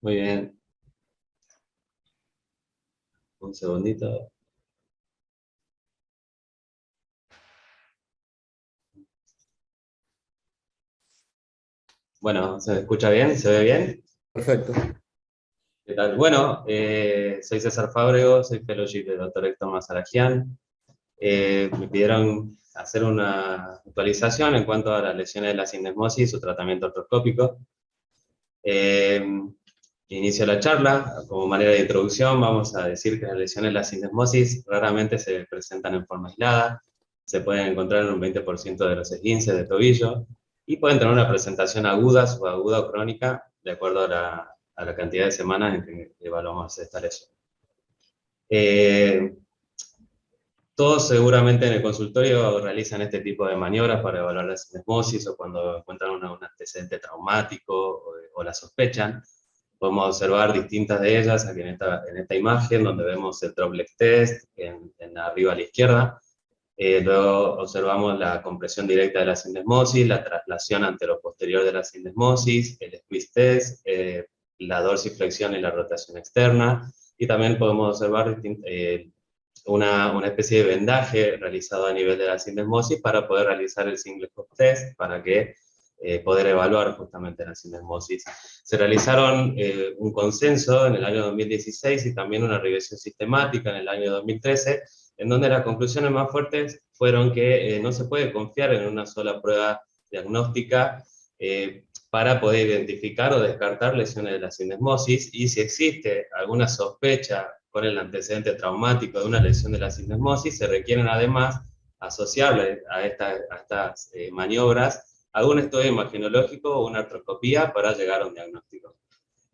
Muy bien. Un segundito. Bueno, ¿se escucha bien? ¿Se ve bien? Perfecto. ¿Qué tal? Bueno, soy César Fábrego, soy fellowship del Dr. Héctor Mazarajian. Me pidieron hacer una actualización en cuanto a las lesiones de la sindesmosis y su tratamiento artroscópico. Eh, Inicio la charla. Como manera de introducción, vamos a decir que las lesiones de la sindesmosis raramente se presentan en forma aislada. Se pueden encontrar en un 20% de los esguinces de tobillo y pueden tener una presentación aguda, subaguda o crónica, de acuerdo a la cantidad de semanas en que evaluamos esta lesión. Todos seguramente en el consultorio realizan este tipo de maniobras para evaluar la sindesmosis o cuando encuentran un antecedente traumático o la sospechan. Podemos observar distintas de ellas aquí en esta imagen, donde vemos el drop leg test en arriba a la izquierda. Luego observamos la compresión directa de la sindesmosis, la traslación anteroposterior de la sindesmosis, el squeeze test, la dorsiflexión y la rotación externa. Y también podemos observar una especie de vendaje realizado a nivel de la sindesmosis para poder realizar el single hop test, para que poder evaluar justamente la sindesmosis. Se realizaron un consenso en el año 2016 y también una revisión sistemática en el año 2013, en donde las conclusiones más fuertes fueron que no se puede confiar en una sola prueba diagnóstica para poder identificar o descartar lesiones de la sindesmosis, y si existe alguna sospecha con el antecedente traumático de una lesión de la sindesmosis, se requieren además asociarle a estas maniobras algún estudio imagenológico o una artroscopía para llegar a un diagnóstico.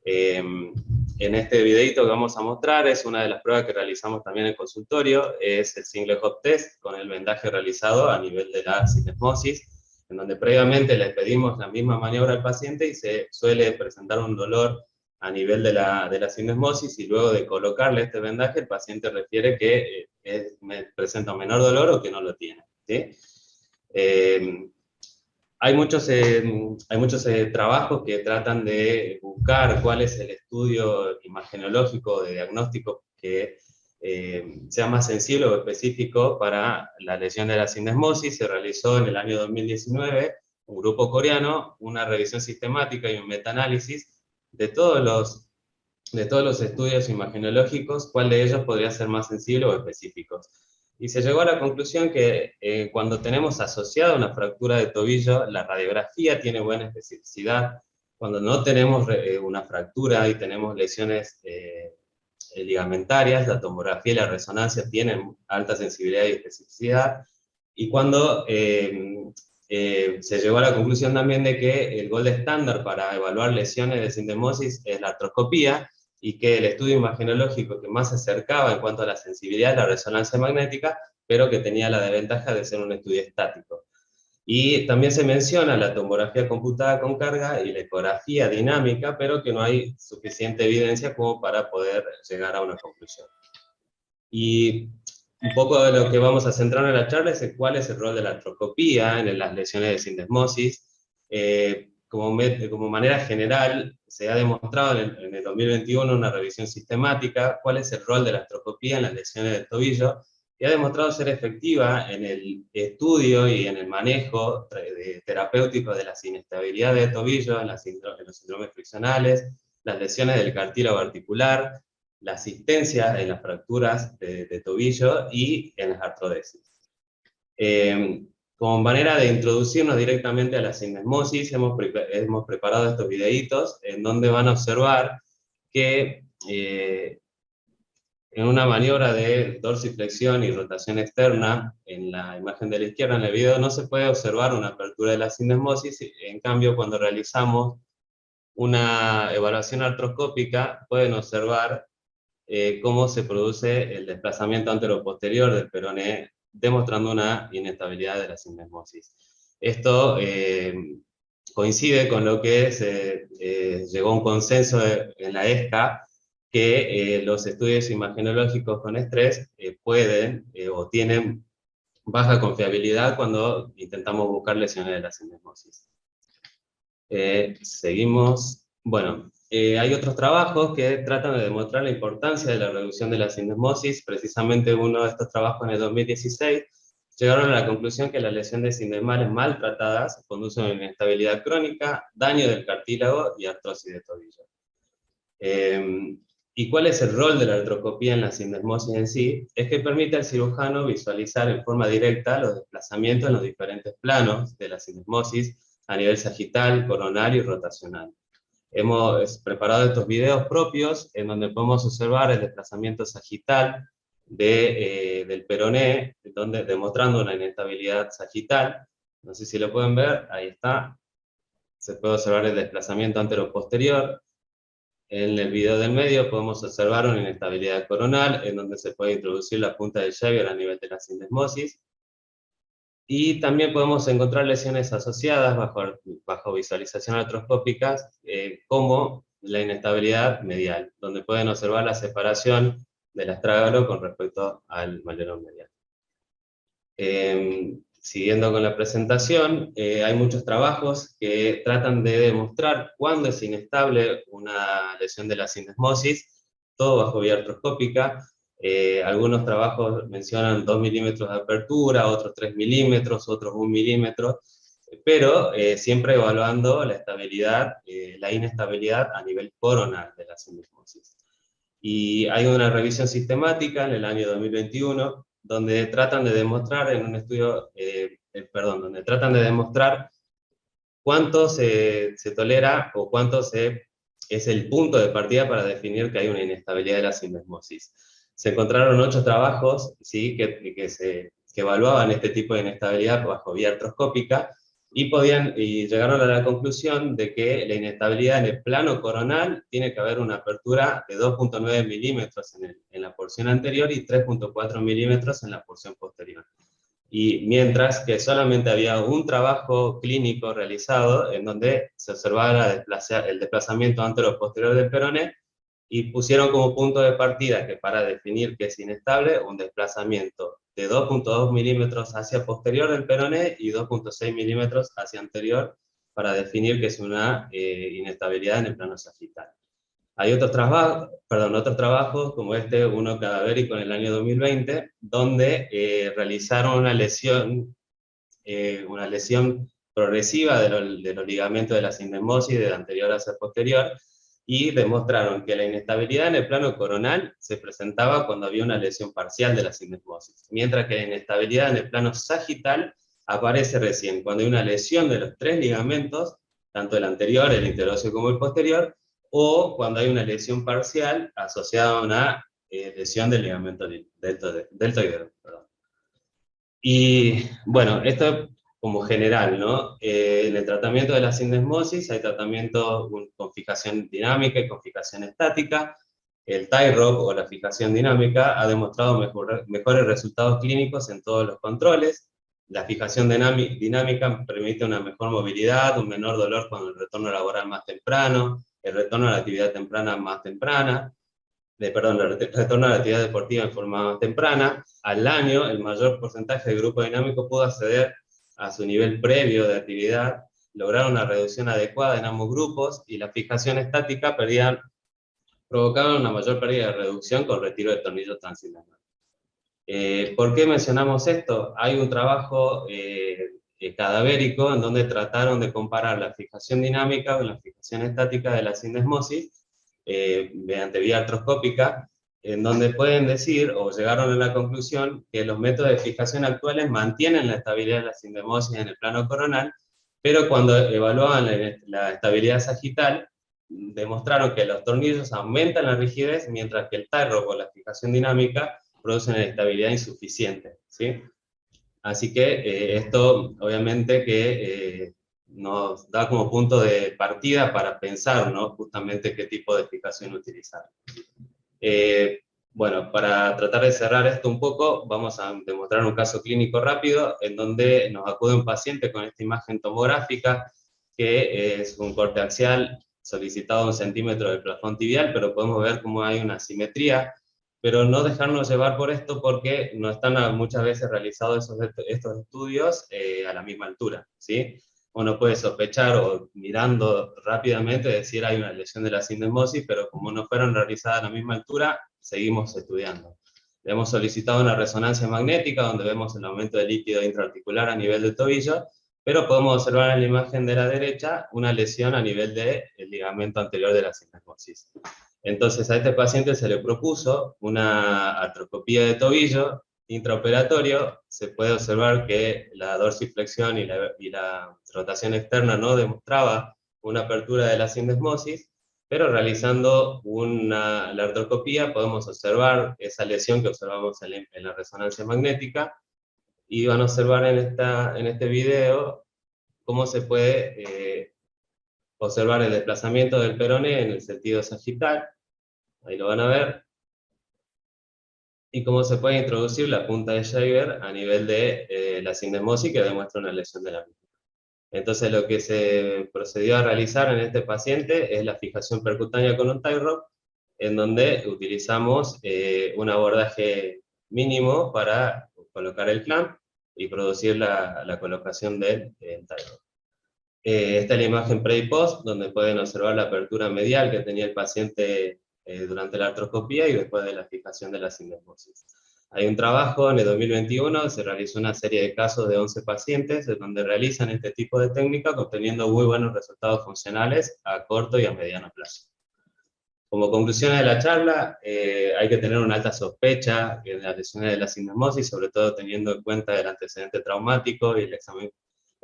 En este videito que vamos a mostrar es una de las pruebas que realizamos también en el consultorio, es el single hop test con el vendaje realizado a nivel de la sindesmosis, en donde previamente le pedimos la misma maniobra al paciente y se suele presentar un dolor a nivel de la sindesmosis, y luego de colocarle este vendaje el paciente refiere que presenta un menor dolor o que no lo tiene, ¿sí? Hay muchos trabajos que tratan de buscar cuál es el estudio imagenológico de diagnóstico que sea más sensible o específico para la lesión de la sindesmosis. Se realizó en el año 2019 un grupo coreano, una revisión sistemática y un metaanálisis de todos los estudios imagenológicos, cuál de ellos podría ser más sensible o específico. Y se llegó a la conclusión que cuando tenemos asociada una fractura de tobillo, la radiografía tiene buena especificidad. Cuando no tenemos una fractura y tenemos lesiones ligamentarias, la tomografía y la resonancia tienen alta sensibilidad y especificidad. Y cuando se llegó a la conclusión también de que el gold estándar para evaluar lesiones de sindesmosis es la artroscopía, y que el estudio imagenológico que más se acercaba en cuanto a la sensibilidad es la resonancia magnética, pero que tenía la desventaja de ser un estudio estático. Y también se menciona la tomografía computada con carga y la ecografía dinámica, pero que no hay suficiente evidencia como para poder llegar a una conclusión. Y un poco de lo que vamos a centrar en la charla es cuál es el rol de la artroscopía en las lesiones de sindesmosis. Como manera general, se ha demostrado en el 2021 una revisión sistemática cuál es el rol de la artroscopía en las lesiones del tobillo, y ha demostrado ser efectiva en el estudio y en el manejo terapéutico de la inestabilidad de tobillo, en los síndromes friccionales, las lesiones del cartílago articular, la asistencia en las fracturas de tobillo y en las artrodesis. Como manera de introducirnos directamente a la sindesmosis, hemos preparado estos videitos en donde van a observar que en una maniobra de dorsiflexión y rotación externa, en la imagen de la izquierda en el video no se puede observar una apertura de la sindesmosis. En cambio, cuando realizamos una evaluación artroscópica, pueden observar cómo se produce el desplazamiento anteroposterior del peroné, demostrando una inestabilidad de la sindesmosis. Esto coincide con lo que se llegó a un consenso en la ESCA, que los estudios imagenológicos con estrés pueden o tienen baja confiabilidad cuando intentamos buscar lesiones de la sindesmosis. Seguimos. Bueno, hay otros trabajos que tratan de demostrar la importancia de la reducción de la sindesmosis. Precisamente uno de estos trabajos en el 2016 llegaron a la conclusión que la lesión de sindesmales mal tratadas conduce a una inestabilidad crónica, daño del cartílago y artrosis de tobillo. ¿Y cuál es el rol de la artroscopía en la sindesmosis en sí? Es que permite al cirujano visualizar en forma directa los desplazamientos en los diferentes planos de la sindesmosis a nivel sagital, coronario y rotacional. Hemos preparado estos videos propios en donde podemos observar el desplazamiento sagital del peroné, demostrando una inestabilidad sagital. No sé si lo pueden ver, ahí está. Se puede observar el desplazamiento antero-posterior. En el video del medio podemos observar una inestabilidad coronal, en donde se puede introducir la punta de Jaeger a nivel de la sindesmosis. Y también podemos encontrar lesiones asociadas bajo visualización artroscópica, como la inestabilidad medial, donde pueden observar la separación del astrágalo con respecto al malerón medial. Siguiendo con la presentación, hay muchos trabajos que tratan de demostrar cuándo es inestable una lesión de la sindesmosis, todo bajo vía artroscópica. Algunos trabajos mencionan 2 milímetros de apertura, otros 3 milímetros, otros 1 milímetro, pero siempre evaluando la estabilidad, la inestabilidad a nivel coronal de la sindesmosis. Y hay una revisión sistemática en el año 2021 donde tratan de demostrar en un estudio, donde tratan de demostrar cuánto se tolera o cuánto es el punto de partida para definir que hay una inestabilidad de la sindesmosis. Se encontraron 8 trabajos, ¿sí?, que evaluaban este tipo de inestabilidad bajo vía artroscópica, y llegaron a la conclusión de que la inestabilidad en el plano coronal tiene que haber una apertura de 2.9 milímetros en la porción anterior y 3.4 milímetros en la porción posterior. Y mientras que solamente había un trabajo clínico realizado en donde se observaba el desplazamiento antero-posterior del peroné, y pusieron como punto de partida que para definir que es inestable, un desplazamiento de 2.2 milímetros hacia posterior del peroné y 2.6 milímetros hacia anterior, para definir que es una inestabilidad en el plano sagital. Hay otros trabajos como uno cadavérico en el año 2020, donde realizaron una lesión progresiva de los ligamentos de la sindesmosis de anterior hacia posterior, y demostraron que la inestabilidad en el plano coronal se presentaba cuando había una lesión parcial de la sindesmosis, mientras que la inestabilidad en el plano sagital aparece recién cuando hay una lesión de los 3 ligamentos, tanto el anterior, el interóseo como el posterior, o cuando hay una lesión parcial asociada a una lesión del ligamento deltoideo. Y bueno, esto como general, ¿no? En el tratamiento de la sindesmosis hay tratamiento con fijación dinámica y con fijación estática. El tie rope o la fijación dinámica ha demostrado mejores resultados clínicos en todos los controles. La fijación dinámica permite una mejor movilidad, un menor dolor con el retorno laboral más temprano, el retorno a la actividad temprana más temprana, el retorno a la actividad deportiva en forma temprana. Al año, el mayor porcentaje del grupo dinámico pudo acceder a su nivel previo de actividad, lograr una reducción adecuada en ambos grupos, y la fijación estática provocaba una mayor pérdida de reducción con retiro de tornillos transindesmales. ¿Por qué mencionamos esto? Hay un trabajo cadavérico en donde trataron de comparar la fijación dinámica con la fijación estática de la sindesmosis, mediante vía artroscópica, en donde pueden decir, o llegaron a la conclusión, que los métodos de fijación actuales mantienen la estabilidad de la sindesmosis en el plano coronal, pero cuando evaluaban la estabilidad sagital, demostraron que los tornillos aumentan la rigidez, mientras que el tie rope o la fijación dinámica producen una estabilidad insuficiente, ¿sí? Así que esto obviamente que nos da como punto de partida para pensar, ¿no?, justamente qué tipo de fijación utilizar. Bueno, para tratar de cerrar esto un poco, vamos a demostrar un caso clínico rápido en donde nos acude un paciente con esta imagen tomográfica, que es un corte axial solicitado a 1 centímetro del plafón tibial, pero podemos ver cómo hay una asimetría, pero no dejarnos llevar por esto, porque no están muchas veces realizados estos estudios a la misma altura, ¿sí? uno puede sospechar o mirando rápidamente decir hay una lesión de la sindesmosis, pero como no fueron realizadas a la misma altura, seguimos estudiando. Le hemos solicitado una resonancia magnética donde vemos el aumento de líquido intraarticular a nivel del tobillo, pero podemos observar en la imagen de la derecha una lesión a nivel del ligamento anterior de la sindesmosis. Entonces a este paciente se le propuso una artroscopía de tobillo intraoperatorio. Se puede observar que la dorsiflexión y la rotación externa no demostraba una apertura de la sindesmosis, pero realizando la artroscopía podemos observar esa lesión que observamos en la resonancia magnética, y van a observar en este video cómo se puede observar el desplazamiento del peroné en el sentido sagital, ahí lo van a ver, y cómo se puede introducir la punta de Shaver a nivel de la sindesmosis que demuestra una lesión de la misma. Entonces lo que se procedió a realizar en este paciente es la fijación percutánea con un tie rod, en donde utilizamos un abordaje mínimo para colocar el clamp y producir la colocación del tie rod. Esta es la imagen pre y post, donde pueden observar la apertura medial que tenía el paciente durante la artroscopía y después de la fijación de la sindesmosis. Hay un trabajo en el 2021, se realizó una serie de casos de 11 pacientes, en donde realizan este tipo de técnica, obteniendo muy buenos resultados funcionales a corto y a mediano plazo. Como conclusiones de la charla, hay que tener una alta sospecha de las lesiones de la sindesmosis, sobre todo teniendo en cuenta el antecedente traumático y el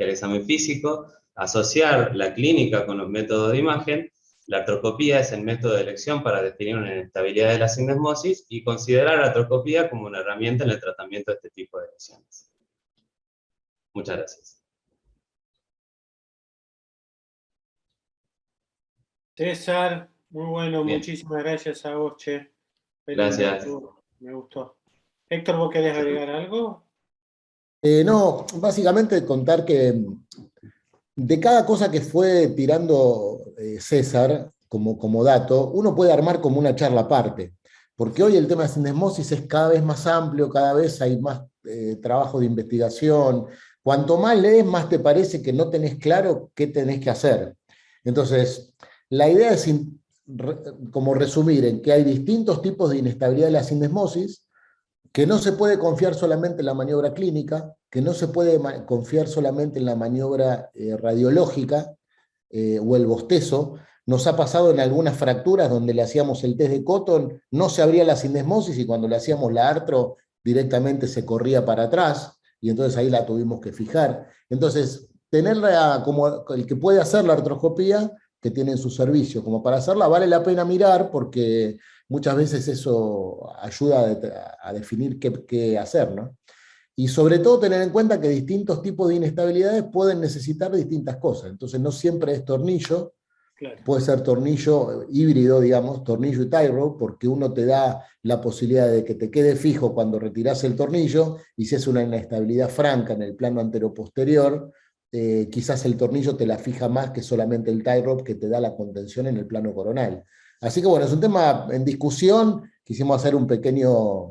examen físico, asociar la clínica con los métodos de imagen. La artroscopía es el método de elección para definir una inestabilidad de la sindesmosis y considerar la artroscopía como una herramienta en el tratamiento de este tipo de lesiones. Muchas gracias. César, muy bueno, Bien. muchísimas gracias a vos, che. Gracias. Me gustó. Héctor, ¿vos querés agregar algo? No, básicamente contar que de cada cosa que fue tirando César como dato, uno puede armar como una charla aparte, porque hoy el tema de sindesmosis es cada vez más amplio, cada vez hay más trabajo de investigación. Cuanto más lees, más te parece que no tenés claro qué tenés que hacer. Entonces, la idea es como resumir en que hay distintos tipos de inestabilidad de la sindesmosis, que no se puede confiar solamente en la maniobra clínica, que no se puede confiar solamente en la maniobra radiológica o el bostezo. Nos ha pasado en algunas fracturas donde le hacíamos el test de Cotton, no se abría la sindesmosis y cuando le hacíamos la artro directamente se corría para atrás y entonces ahí la tuvimos que fijar. Entonces, tenerla como el que puede hacer la artroscopía, que tiene en su servicio, como para hacerla vale la pena mirar porque muchas veces eso ayuda a definir qué hacer, ¿no? Y sobre todo tener en cuenta que distintos tipos de inestabilidades pueden necesitar distintas cosas. Entonces no siempre es tornillo, claro. Puede ser tornillo híbrido, digamos, tornillo y tie rod, porque uno te da la posibilidad de que te quede fijo cuando retiras el tornillo, y si es una inestabilidad franca en el plano anteroposterior, quizás el tornillo te la fija más que solamente el tie rod que te da la contención en el plano coronal. Así que bueno, es un tema en discusión, quisimos hacer un pequeño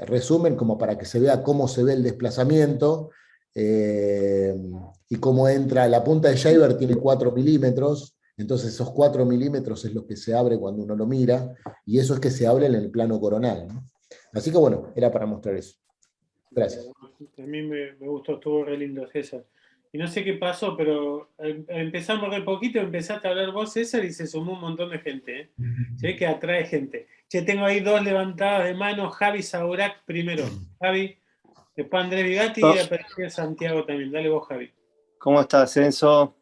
resumen como para que se vea cómo se ve el desplazamiento y cómo entra. La punta de Shaver tiene 4 milímetros, entonces esos 4 milímetros es lo que se abre cuando uno lo mira, y eso es que se abre en el plano coronal, ¿no? Así que bueno, era para mostrar eso. Gracias. A mí me gustó, estuvo re lindo, César. Y no sé qué pasó, pero empezamos de poquito, empezaste a hablar vos, César, y se sumó un montón de gente, ¿eh? Se ve que atrae gente. Che, tengo ahí 2 levantadas de mano. Javi Saurac primero. Javi, después Andrés Vigatti y apareció Santiago también. Dale vos, Javi. ¿Cómo estás, Enzo?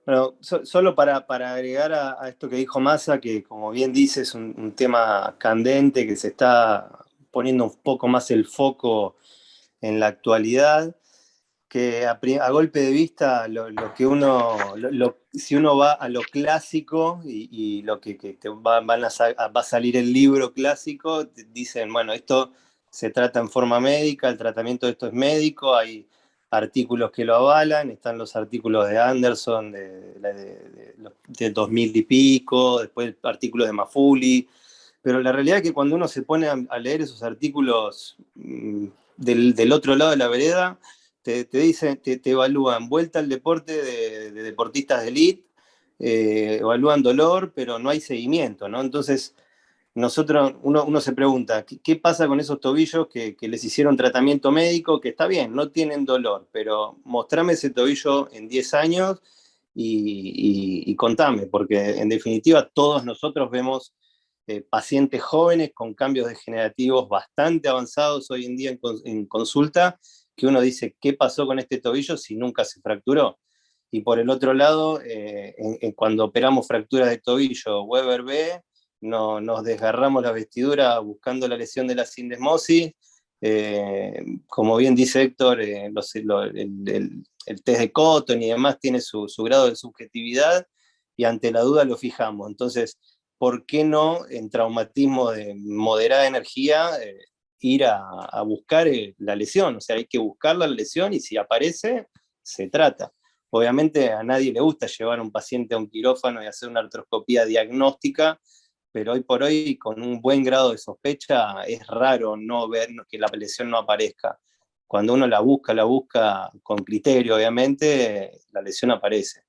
Bueno, solo para agregar a esto que dijo Massa, que como bien dice es un tema candente, que se está poniendo un poco más el foco en la actualidad, que a golpe de vista si uno va a lo clásico y lo que va a salir el libro clásico, dicen, bueno, esto se trata en forma médica, el tratamiento de esto es médico, hay artículos que lo avalan, están los artículos de Anderson de 2000 y pico, después artículos de Mafuli, pero la realidad es que cuando uno se pone a leer esos artículos del otro lado de la vereda, te dicen, te evalúan vuelta al deporte de deportistas de elite, evalúan dolor, pero no hay seguimiento, ¿no? Entonces, uno se pregunta, ¿qué pasa con esos tobillos que les hicieron tratamiento médico? Que está bien, no tienen dolor, pero mostrame ese tobillo en 10 años y contame, porque en definitiva todos nosotros vemos pacientes jóvenes con cambios degenerativos bastante avanzados hoy en día en consulta, que uno dice, ¿qué pasó con este tobillo si nunca se fracturó? Y por el otro lado, cuando operamos fracturas de tobillo Weber B, nos desgarramos la vestidura buscando la lesión de la sindesmosis. Como bien dice Héctor, el test de Cotton y demás tiene su grado de subjetividad y ante la duda lo fijamos. Entonces, ¿por qué no en traumatismo de moderada energía ir a buscar la lesión? O sea, hay que buscar la lesión y si aparece, se trata. Obviamente a nadie le gusta llevar a un paciente a un quirófano y hacer una artroscopía diagnóstica, pero hoy por hoy, con un buen grado de sospecha, es raro no ver que la lesión no aparezca. Cuando uno la busca con criterio, obviamente, la lesión aparece.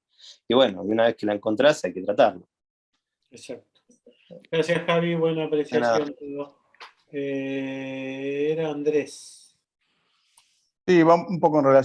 Y bueno, una vez que la encontrás, hay que tratarla. Exacto. Gracias, Javi, buena apreciación. De Era Andrés. Sí, va un poco en relación